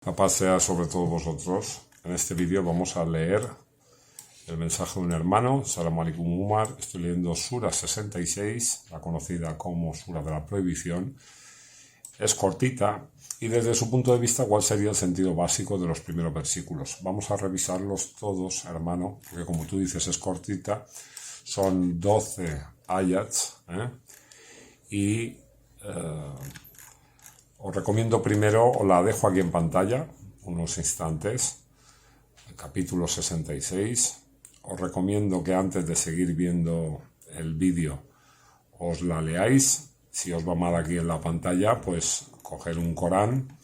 La paz sea sobre todos vosotros. En este vídeo vamos a leer el mensaje de un hermano. Salam alaikum Umar. Estoy leyendo Sura 66, la conocida como Sura de la Prohibición. Es cortita y desde su punto de vista, ¿cuál sería el sentido básico de los primeros versículos? Vamos a revisarlos todos, hermano, porque como tú dices es cortita. Son 12 ayats, y os recomiendo primero, os la dejo aquí en pantalla, unos instantes, el capítulo 66. Os recomiendo que antes de seguir viendo el vídeo os la leáis. Si os va mal aquí en la pantalla, pues coger un Corán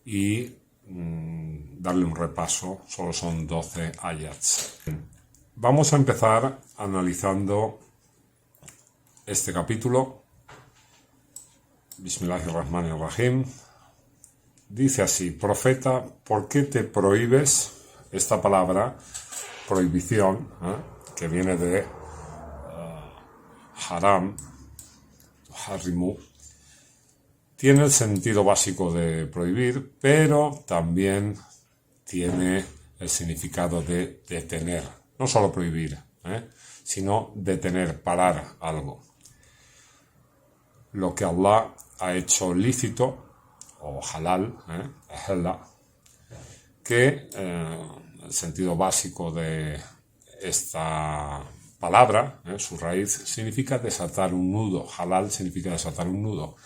y darle un repaso. Solo son 12 ayats. Vamos a empezar analizando este capítulo. Bismillahirrahmanirrahim. Dice así: profeta, ¿por qué te prohíbes? Esta palabra, prohibición, que viene de haram, harimu, tiene el sentido básico de prohibir, pero también tiene el significado de detener. No solo prohibir, sino detener, parar algo. Lo que Allah ha hecho lícito, o halal, que el sentido básico de esta palabra, su raíz, significa desatar un nudo. Halal significa desatar un nudo.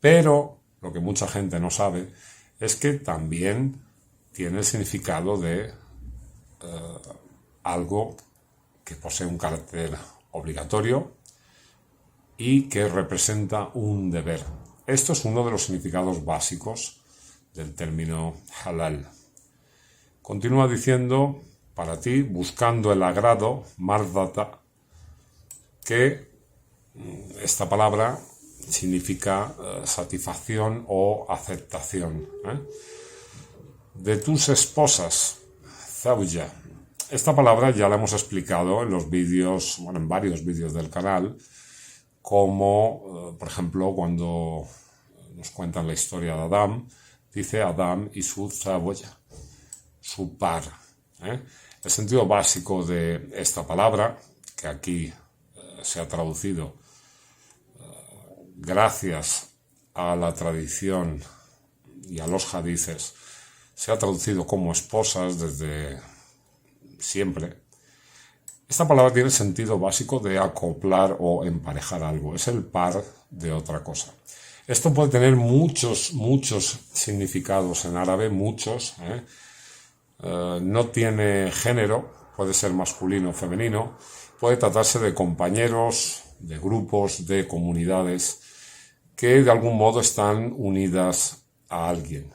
Pero lo que mucha gente no sabe es que también tiene el significado de algo que posee un carácter obligatorio y que representa un deber. Esto es uno de los significados básicos del término halal. Continúa diciendo, para ti, buscando el agrado, mardata, que esta palabra significa satisfacción o aceptación. De tus esposas, zawja. Esta palabra ya la hemos explicado en los vídeos, en varios vídeos del canal, como, por ejemplo, cuando nos cuentan la historia de Adán, dice Adán y su zawja, su par. El sentido básico de esta palabra, que aquí se ha traducido gracias a la tradición y a los hadices, se ha traducido como esposas desde siempre. Esta palabra tiene el sentido básico de acoplar o emparejar algo. Es el par de otra cosa. Esto puede tener muchos significados en árabe, muchos. No tiene género, puede ser masculino o femenino. Puede tratarse de compañeros, de grupos, de comunidades que de algún modo están unidas a alguien.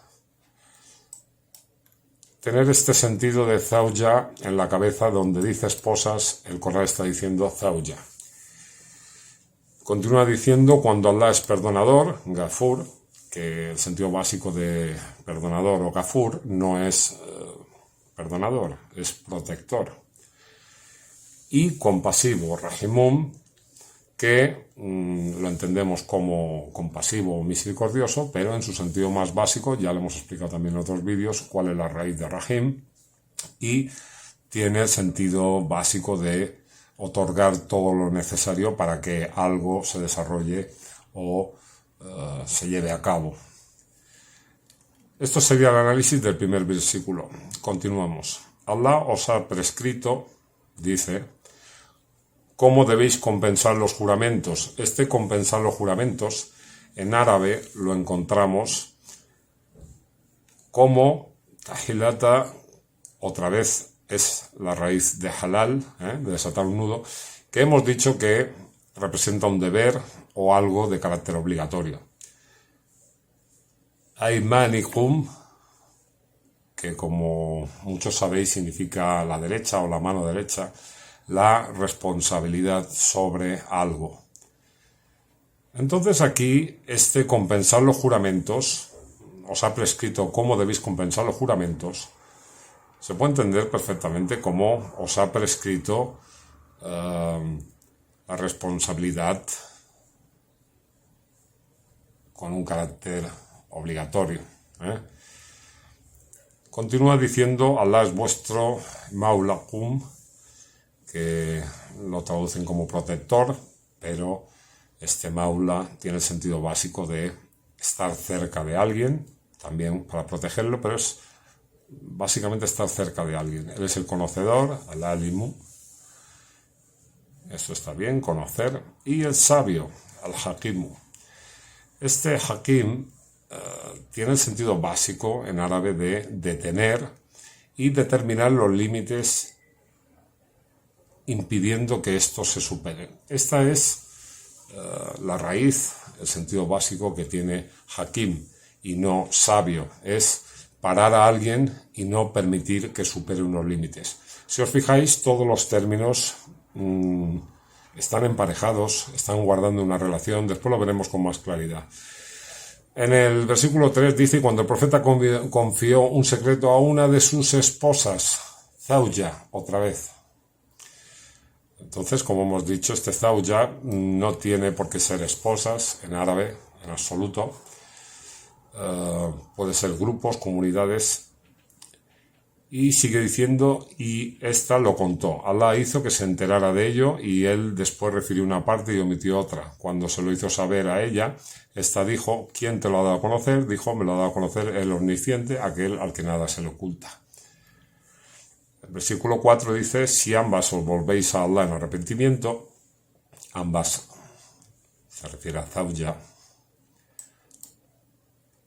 Tener este sentido de zawja en la cabeza, donde dice esposas, el Corán está diciendo zawja. Continúa diciendo, cuando Allah es perdonador, Ghafur, que el sentido básico de perdonador o Ghafur no es perdonador, es protector. Y compasivo, Rahimum, que lo entendemos como compasivo o misericordioso, pero en su sentido más básico, ya lo hemos explicado también en otros vídeos, cuál es la raíz de Rahim, y tiene el sentido básico de otorgar todo lo necesario para que algo se desarrolle o se lleve a cabo. Esto sería el análisis del primer versículo. Continuamos. Allah os ha prescrito, dice, ¿cómo debéis compensar los juramentos? Este compensar los juramentos, en árabe lo encontramos como tahilata, otra vez es la raíz de halal, de desatar un nudo, que hemos dicho que representa un deber o algo de carácter obligatorio. Aymanikum, que como muchos sabéis significa la derecha o la mano derecha, la responsabilidad sobre algo. Entonces aquí este compensar los juramentos, os ha prescrito cómo debéis compensar los juramentos, se puede entender perfectamente como os ha prescrito la responsabilidad con un carácter obligatorio. Continúa diciendo: Allah es vuestro Maulakum, que lo traducen como protector, pero este Maula tiene el sentido básico de estar cerca de alguien, también para protegerlo, pero es básicamente estar cerca de alguien. Él es el conocedor, al-alimu, eso está bien, conocer, y el sabio, al-hakimu. Este hakim tiene el sentido básico en árabe de detener y determinar los límites impidiendo que estos se superen. Esta es la raíz, el sentido básico que tiene hakim y no sabio, es parar a alguien y no permitir que supere unos límites. Si os fijáis, todos los términos están emparejados, están guardando una relación, después lo veremos con más claridad. En el versículo 3 dice: cuando el profeta confió un secreto a una de sus esposas, Zawja, otra vez. Entonces, como hemos dicho, este Zawja no tiene por qué ser esposas en árabe, en absoluto. Puede ser grupos, comunidades. Y sigue diciendo: y esta lo contó. Allah hizo que se enterara de ello, y él después refirió una parte y omitió otra. Cuando se lo hizo saber a ella, esta dijo: ¿quién te lo ha dado a conocer? Dijo: me lo ha dado a conocer el omnisciente, aquel al que nada se le oculta. El versículo 4 dice: si ambas os volvéis a Allah en arrepentimiento, ambas se refiere a Zawja,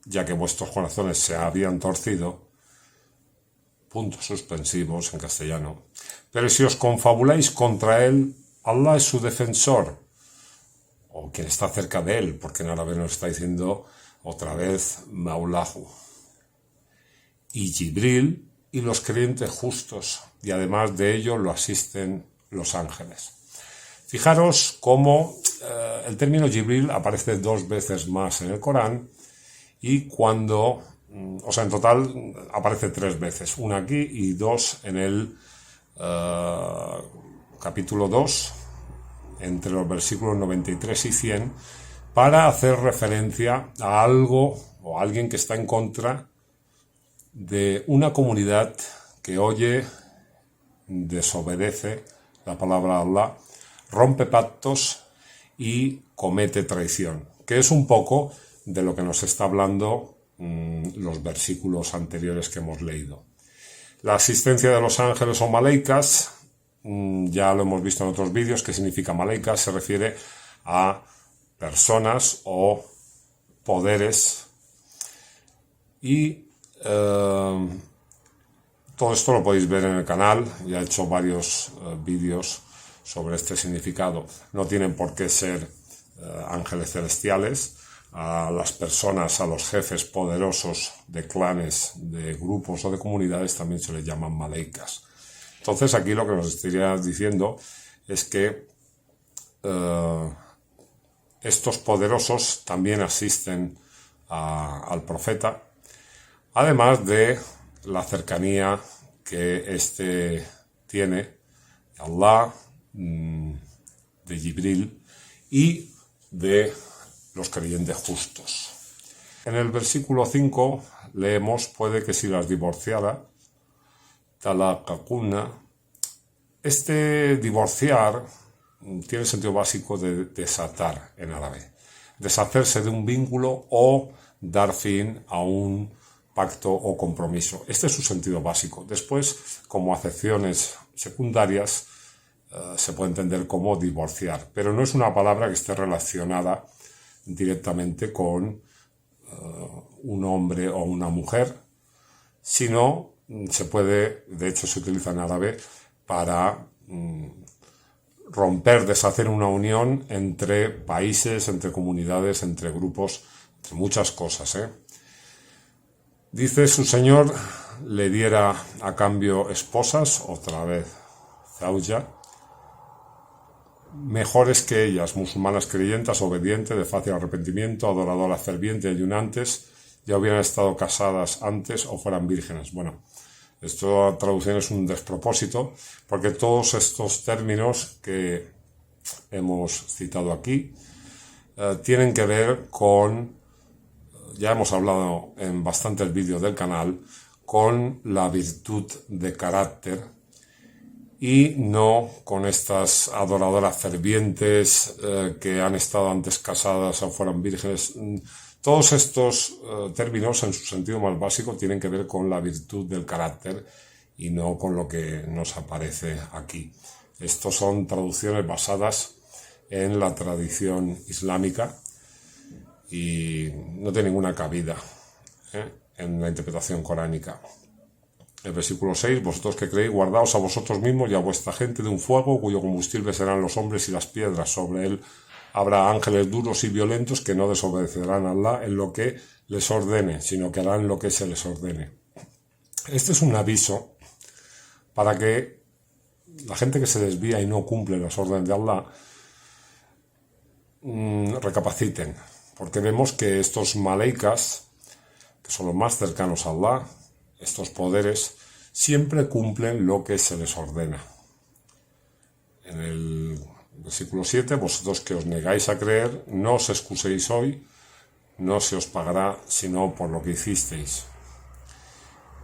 ya que vuestros corazones se habían torcido, puntos suspensivos en castellano. Pero si os confabuláis contra él, Allah es su defensor, o quien está cerca de él, porque en árabe nos está diciendo otra vez Maulahu, y Jibril y los creyentes justos, y además de ello lo asisten los ángeles. Fijaros cómo el término Jibril aparece 2 veces más en el Corán, y cuando, o sea, en total aparece 3 veces, una aquí y 2 en el capítulo 2, entre los versículos 93 y 100, para hacer referencia a algo o a alguien que está en contra de una comunidad que oye, desobedece la palabra de Allah, rompe pactos y comete traición, que es un poco de lo que nos está hablando los versículos anteriores que hemos leído. La asistencia de los ángeles o maleikas, ya lo hemos visto en otros vídeos. ¿Qué significa malaika? Se refiere a personas o poderes, y todo esto lo podéis ver en el canal. Ya he hecho varios vídeos sobre este significado. No tienen por qué ser ángeles celestiales. A las personas, a los jefes poderosos de clanes, de grupos o de comunidades también se les llaman maleikas. Entonces aquí lo que nos estaría diciendo es que estos poderosos también asisten al profeta, además de la cercanía que éste tiene de Allah, de Jibril y de los creyentes justos. En el versículo 5 leemos: puede que si las divorciara, talaqakunna. Este divorciar tiene el sentido básico de desatar en árabe, deshacerse de un vínculo o dar fin a un pacto o compromiso. Este es su sentido básico. Después, como acepciones secundarias, se puede entender como divorciar, pero no es una palabra que esté relacionada directamente con un hombre o una mujer, sino se puede, de hecho se utiliza en árabe para romper, deshacer una unión entre países, entre comunidades, entre grupos, entre muchas cosas. Dice: su señor le diera a cambio esposas, otra vez Zawja, mejores que ellas, musulmanas creyentes, obedientes, de fácil arrepentimiento, adoradoras fervientes y ayunantes, ya hubieran estado casadas antes o fueran vírgenes. Bueno, esto a traducción es un despropósito, porque todos estos términos que hemos citado aquí tienen que ver con, ya hemos hablado en bastantes vídeos del canal, con la virtud de carácter y no con estas adoradoras fervientes que han estado antes casadas o fueran vírgenes. Todos estos términos, en su sentido más básico, tienen que ver con la virtud del carácter y no con lo que nos aparece aquí. Estos son traducciones basadas en la tradición islámica y no tiene ninguna cabida en la interpretación coránica. El versículo 6, vosotros que creéis, guardaos a vosotros mismos y a vuestra gente de un fuego cuyo combustible serán los hombres y las piedras. Sobre él habrá ángeles duros y violentos que no desobedecerán a Allah en lo que les ordene, sino que harán lo que se les ordene. Este es un aviso para que la gente que se desvía y no cumple las órdenes de Allah recapaciten, porque vemos que estos maleikas, que son los más cercanos a Allah, estos poderes, siempre cumplen lo que se les ordena. En el versículo 7, vosotros que os negáis a creer, no os excuséis hoy, no se os pagará sino por lo que hicisteis.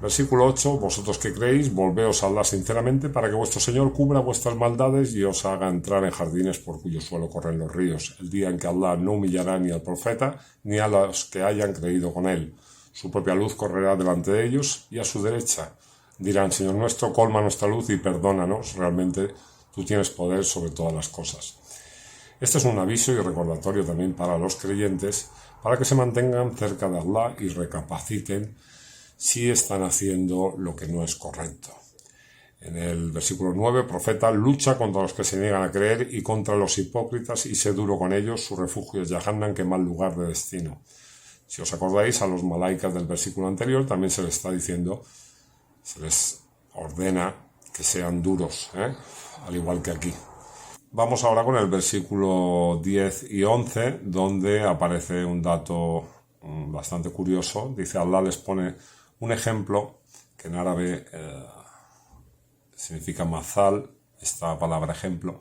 Versículo 8, vosotros que creéis, volveos a Allah sinceramente para que vuestro Señor cubra vuestras maldades y os haga entrar en jardines por cuyo suelo corren los ríos, el día en que Allah no humillará ni al profeta ni a los que hayan creído con él. Su propia luz correrá delante de ellos y a su derecha. Dirán, Señor nuestro, colma nuestra luz y perdónanos, realmente tú tienes poder sobre todas las cosas. Este es un aviso y recordatorio también para los creyentes, para que se mantengan cerca de Allah y recapaciten si están haciendo lo que no es correcto. En el versículo 9, profeta, lucha contra los que se niegan a creer y contra los hipócritas y sé duro con ellos, su refugio es Jahannam, que mal lugar de destino. Si os acordáis, a los malaicas del versículo anterior también se les está diciendo, se les ordena que sean duros, al igual que aquí. Vamos ahora con el versículo 10 y 11, donde aparece un dato bastante curioso. Dice, Allah les pone un ejemplo, que en árabe significa mazal, esta palabra ejemplo,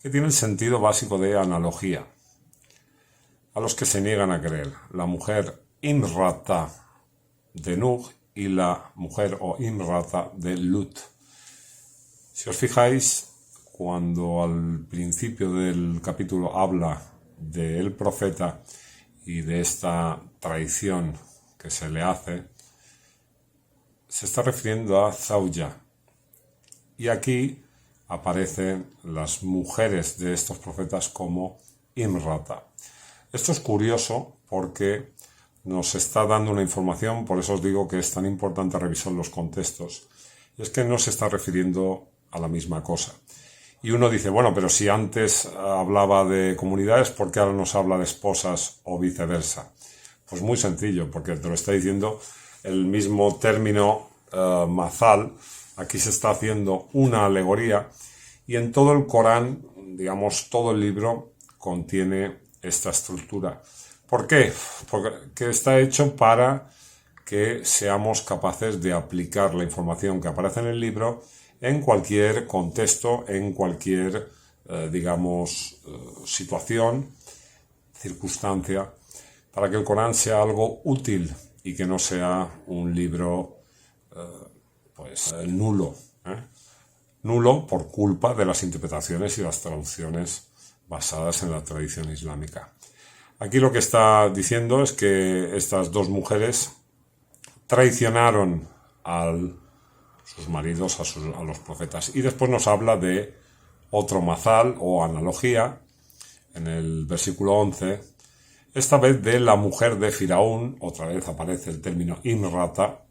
que tiene el sentido básico de analogía. A los que se niegan a creer, la mujer Imrata de Nuh y la mujer o Imrata de Lut. Si os fijáis, cuando al principio del capítulo habla del profeta y de esta traición que se le hace, se está refiriendo a Zawja. Y aquí aparecen las mujeres de estos profetas como Imrata. Esto es curioso porque nos está dando una información, por eso os digo que es tan importante revisar los contextos, y es que no se está refiriendo a la misma cosa. Y uno dice, bueno, pero si antes hablaba de comunidades, ¿por qué ahora nos habla de esposas o viceversa? Pues muy sencillo, porque te lo está diciendo el mismo término mazal. Aquí se está haciendo una alegoría y en todo el Corán, digamos, todo el libro contiene esta estructura. ¿Por qué? Porque está hecho para que seamos capaces de aplicar la información que aparece en el libro en cualquier contexto, en cualquier, situación, circunstancia, para que el Corán sea algo útil y que no sea un libro nulo. Nulo por culpa de las interpretaciones y las traducciones basadas en la tradición islámica. Aquí lo que está diciendo es que estas dos mujeres traicionaron a sus maridos, a los profetas. Y después nos habla de otro mazal o analogía, en el versículo 11, esta vez de la mujer de Firaún, otra vez aparece el término Imrata,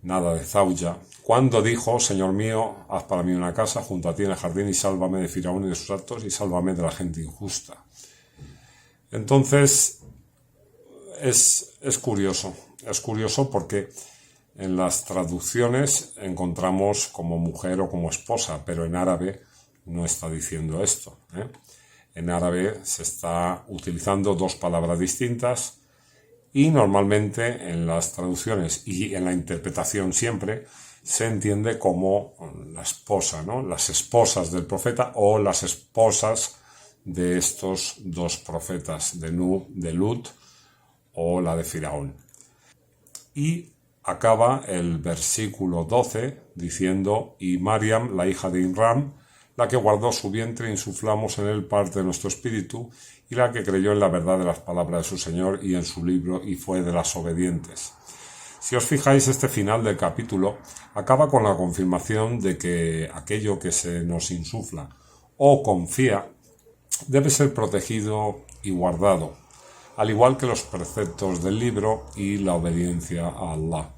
nada de Zawja, cuando dijo, Señor mío, haz para mí una casa junto a ti en el jardín y sálvame de Firaún y de sus actos y sálvame de la gente injusta. Entonces, es curioso porque en las traducciones encontramos como mujer o como esposa, pero en árabe no está diciendo esto. En árabe se está utilizando dos palabras distintas y normalmente en las traducciones y en la interpretación siempre se entiende como la esposa, ¿no? Las esposas del profeta o las esposas de estos dos profetas, de Nuh, de Lut o la de Firaún. Y acaba el versículo 12 diciendo: y Mariam, la hija de Imran, la que guardó su vientre, insuflamos en él parte de nuestro espíritu, y la que creyó en la verdad de las palabras de su Señor y en su libro, y fue de las obedientes. Si os fijáis, este final del capítulo acaba con la confirmación de que aquello que se nos insufla o confía debe ser protegido y guardado, al igual que los preceptos del libro y la obediencia a Allah.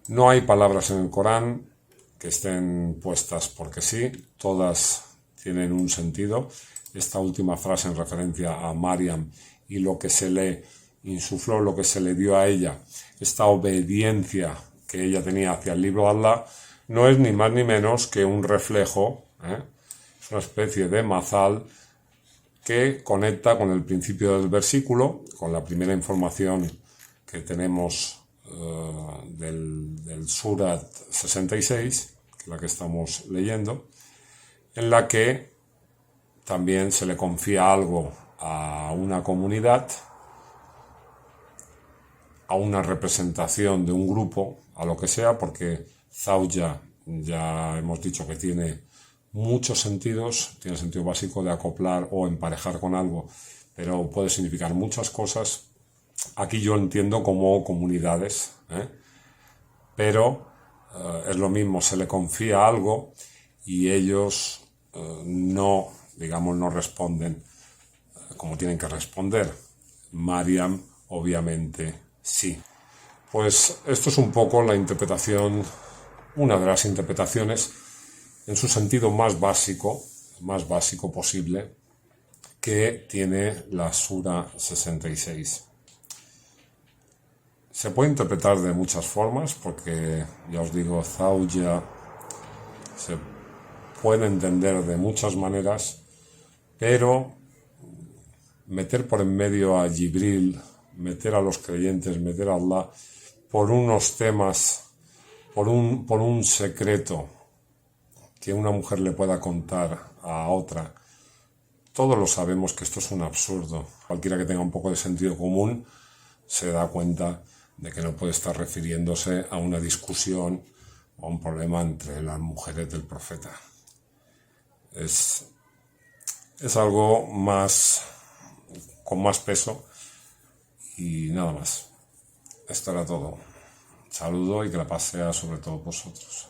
No hay palabras en el Corán que estén puestas porque sí, todas tienen un sentido. Esta última frase en referencia a Mariam y lo que se le insufló, lo que se le dio a ella, esta obediencia que ella tenía hacia el libro de Allah, no es ni más ni menos que un reflejo, es una especie de mazal que conecta con el principio del versículo, con la primera información que tenemos del Surat 66, que es la que estamos leyendo, en la que también se le confía algo a una comunidad, a una representación de un grupo, a lo que sea, porque Zawja ya hemos dicho que tiene muchos sentidos, tiene el sentido básico de acoplar o emparejar con algo, pero puede significar muchas cosas. Aquí yo entiendo como comunidades, pero es lo mismo, se le confía algo y ellos no responden como tienen que responder. Mariam, obviamente, sí. Pues esto es un poco la interpretación, una de las interpretaciones en su sentido más básico posible, que tiene la Sura 66. Se puede interpretar de muchas formas, porque ya os digo, Zawja se puede entender de muchas maneras, pero meter por en medio a Jibril, meter a los creyentes, meter a Allah por unos temas, por un secreto que una mujer le pueda contar a otra. Todos lo sabemos que esto es un absurdo. Cualquiera que tenga un poco de sentido común se da cuenta de que no puede estar refiriéndose a una discusión o a un problema entre las mujeres del profeta. Es algo más, con más peso, y nada más. Esto era todo. Saludo y que la paz sea sobre todos vosotros.